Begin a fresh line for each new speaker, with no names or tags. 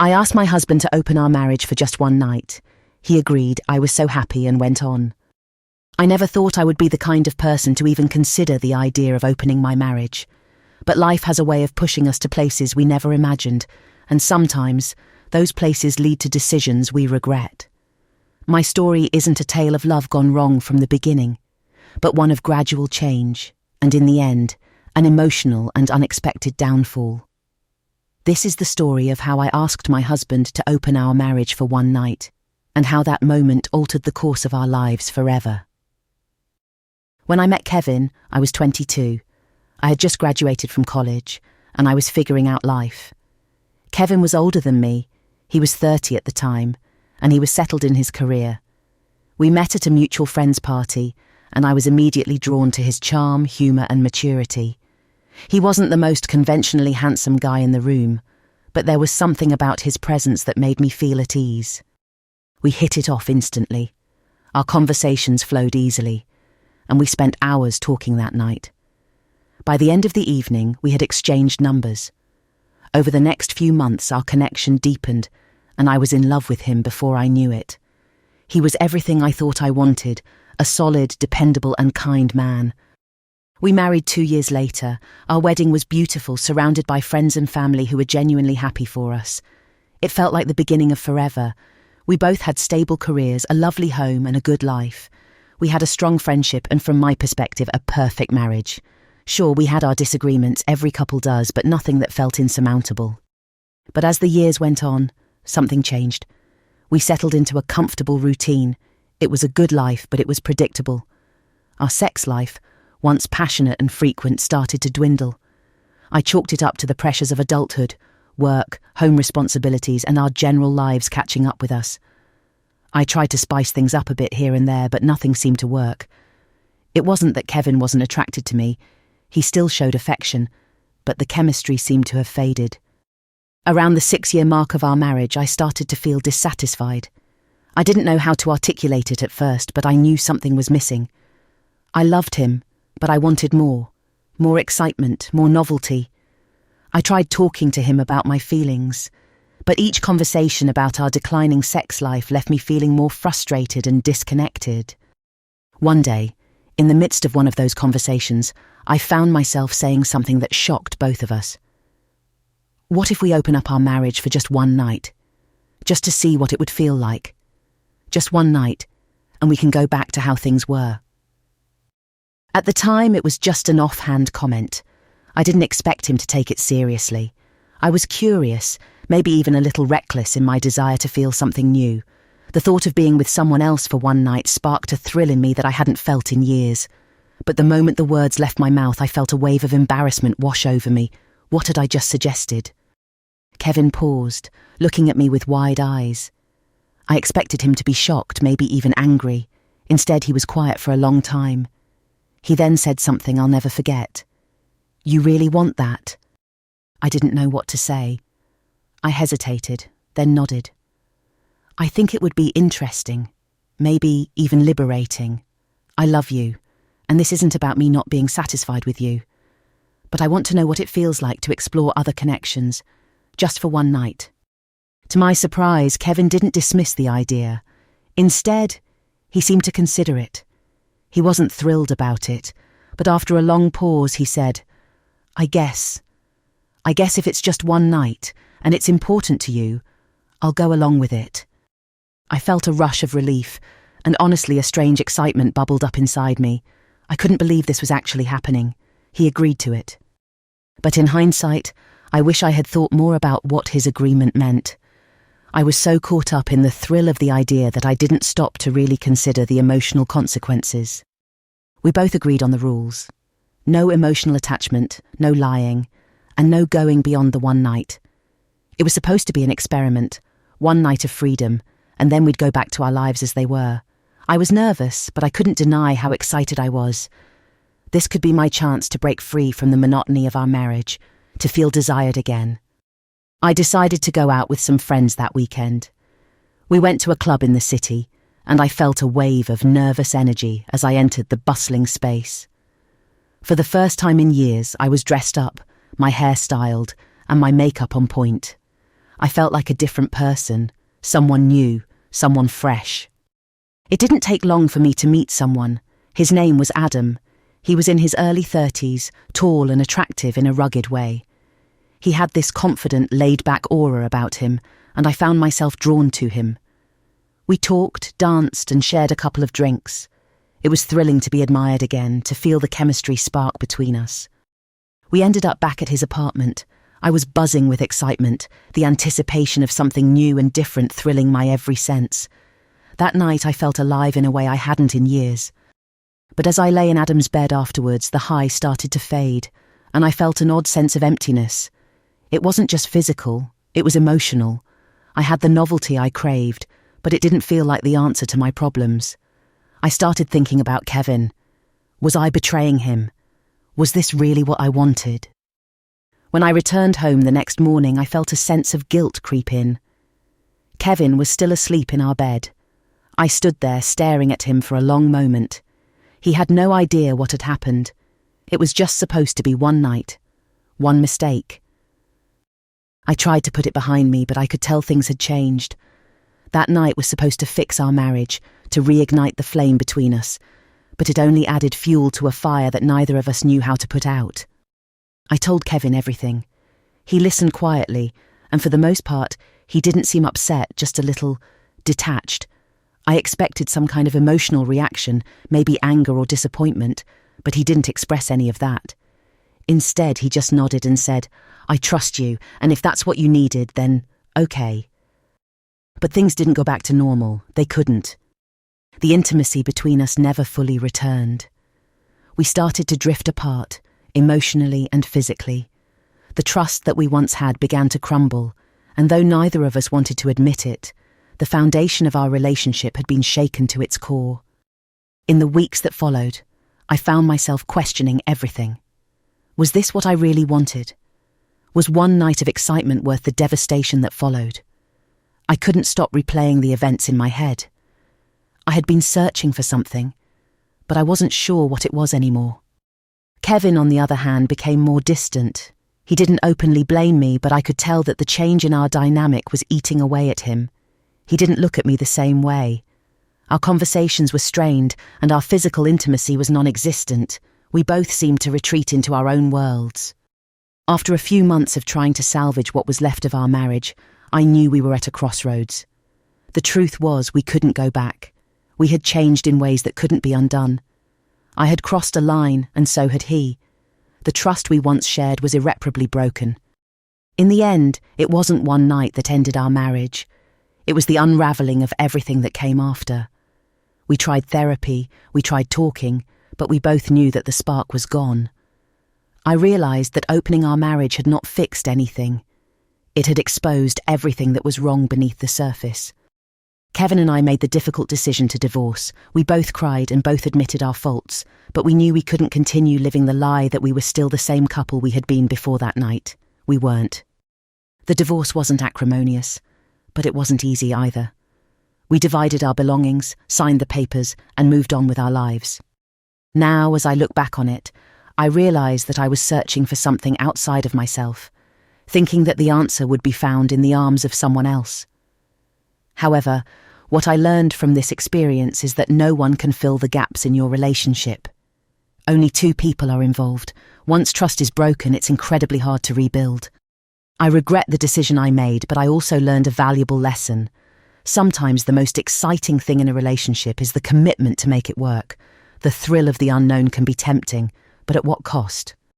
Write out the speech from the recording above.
I asked my husband to open our marriage for just one night. He agreed. I was so happy and went on. I never thought I would be the kind of person to even consider the idea of opening my marriage. But life has a way of pushing us to places we never imagined, and sometimes those places lead to decisions we regret. My story isn't a tale of love gone wrong from the beginning, but one of gradual change, and in the end, an emotional and unexpected downfall. This is the story of how I asked my husband to open our marriage for one night, and how that moment altered the course of our lives forever. When I met Kevin, I was 22. I had just graduated from college, and I was figuring out life. Kevin was older than me. He was 30 at the time, and he was settled in his career. We met at a mutual friends party, and I was immediately drawn to his charm, humour and maturity. He wasn't the most conventionally handsome guy in the room, but there was something about his presence that made me feel at ease. We hit it off instantly. Our conversations flowed easily, and we spent hours talking that night. By the end of the evening, we had exchanged numbers. Over the next few months, our connection deepened, and I was in love with him before I knew it. He was everything I thought I wanted, a solid, dependable and kind man. We married 2 years later. Our wedding was beautiful, surrounded by friends and family who were genuinely happy for us. It felt like the beginning of forever. We both had stable careers, a lovely home and a good life. We had a strong friendship and, from my perspective, a perfect marriage. Sure, we had our disagreements, every couple does, but nothing that felt insurmountable. But as the years went on, something changed. We settled into a comfortable routine. It was a good life, but it was predictable. Our sex life, once passionate and frequent, started to dwindle. I chalked it up to the pressures of adulthood, work, home responsibilities, and our general lives catching up with us. I tried to spice things up a bit here and there, but nothing seemed to work. It wasn't that Kevin wasn't attracted to me. He still showed affection, but the chemistry seemed to have faded. Around the 6-year mark of our marriage, I started to feel dissatisfied. I didn't know how to articulate it at first, but I knew something was missing. I loved him, but I wanted more excitement, more novelty. I tried talking to him about my feelings, but each conversation about our declining sex life left me feeling more frustrated and disconnected. One day, in the midst of one of those conversations, I found myself saying something that shocked both of us. What if we open up our marriage for just one night? Just to see what it would feel like. Just one night, and we can go back to how things were. At the time, it was just an offhand comment. I didn't expect him to take it seriously. I was curious, maybe even a little reckless in my desire to feel something new. The thought of being with someone else for one night sparked a thrill in me that I hadn't felt in years. But the moment the words left my mouth, I felt a wave of embarrassment wash over me. What had I just suggested? Kevin paused, looking at me with wide eyes. I expected him to be shocked, maybe even angry. Instead, he was quiet for a long time. He then said something I'll never forget. "You really want that?" I didn't know what to say. I hesitated, then nodded. "I think it would be interesting, maybe even liberating. I love you, and this isn't about me not being satisfied with you. But I want to know what it feels like to explore other connections, just for one night." To my surprise, Kevin didn't dismiss the idea. Instead, he seemed to consider it. He wasn't thrilled about it, but after a long pause he said, I guess if it's just one night, and it's important to you, I'll go along with it." I felt a rush of relief, and honestly a strange excitement bubbled up inside me. I couldn't believe this was actually happening. He agreed to it. But in hindsight, I wish I had thought more about what his agreement meant. I was so caught up in the thrill of the idea that I didn't stop to really consider the emotional consequences. We both agreed on the rules. No emotional attachment, no lying, and no going beyond the one night. It was supposed to be an experiment, one night of freedom, and then we'd go back to our lives as they were. I was nervous, but I couldn't deny how excited I was. This could be my chance to break free from the monotony of our marriage, to feel desired again. I decided to go out with some friends that weekend. We went to a club in the city, and I felt a wave of nervous energy as I entered the bustling space. For the first time in years, I was dressed up, my hair styled, and my makeup on point. I felt like a different person, someone new, someone fresh. It didn't take long for me to meet someone. His name was Adam. He was in his early 30s, tall and attractive in a rugged way. He had this confident, laid-back aura about him, and I found myself drawn to him. We talked, danced, and shared a couple of drinks. It was thrilling to be admired again, to feel the chemistry spark between us. We ended up back at his apartment. I was buzzing with excitement, the anticipation of something new and different thrilling my every sense. That night I felt alive in a way I hadn't in years. But as I lay in Adam's bed afterwards, the high started to fade, and I felt an odd sense of emptiness. It wasn't just physical, it was emotional. I had the novelty I craved, but it didn't feel like the answer to my problems. I started thinking about Kevin. Was I betraying him? Was this really what I wanted? When I returned home the next morning, I felt a sense of guilt creep in. Kevin was still asleep in our bed. I stood there staring at him for a long moment. He had no idea what had happened. It was just supposed to be one night, one mistake. I tried to put it behind me, but I could tell things had changed. That night was supposed to fix our marriage, to reignite the flame between us, but it only added fuel to a fire that neither of us knew how to put out. I told Kevin everything. He listened quietly, and for the most part, he didn't seem upset, just a little detached. I expected some kind of emotional reaction, maybe anger or disappointment, but he didn't express any of that. Instead, he just nodded and said, "I trust you, and if that's what you needed, then okay." But things didn't go back to normal. They couldn't. The intimacy between us never fully returned. We started to drift apart, emotionally and physically. The trust that we once had began to crumble, and though neither of us wanted to admit it, the foundation of our relationship had been shaken to its core. In the weeks that followed, I found myself questioning everything. Was this what I really wanted? Was one night of excitement worth the devastation that followed? I couldn't stop replaying the events in my head. I had been searching for something, but I wasn't sure what it was anymore. Kevin, on the other hand, became more distant. He didn't openly blame me, but I could tell that the change in our dynamic was eating away at him. He didn't look at me the same way. Our conversations were strained, and our physical intimacy was non-existent. We both seemed to retreat into our own worlds. After a few months of trying to salvage what was left of our marriage, I knew we were at a crossroads. The truth was, we couldn't go back. We had changed in ways that couldn't be undone. I had crossed a line, and so had he. The trust we once shared was irreparably broken. In the end, it wasn't one night that ended our marriage. It was the unravelling of everything that came after. We tried therapy, we tried talking, but we both knew that the spark was gone. I realised that opening our marriage had not fixed anything. It had exposed everything that was wrong beneath the surface. Kevin and I made the difficult decision to divorce. We both cried and both admitted our faults, but we knew we couldn't continue living the lie that we were still the same couple we had been before that night. We weren't. The divorce wasn't acrimonious, but it wasn't easy either. We divided our belongings, signed the papers, and moved on with our lives. Now, as I look back on it, I realise that I was searching for something outside of myself, thinking that the answer would be found in the arms of someone else. However, what I learned from this experience is that no one can fill the gaps in your relationship. Only two people are involved. Once trust is broken, it's incredibly hard to rebuild. I regret the decision I made, but I also learned a valuable lesson. Sometimes the most exciting thing in a relationship is the commitment to make it work. The thrill of the unknown can be tempting, but at what cost?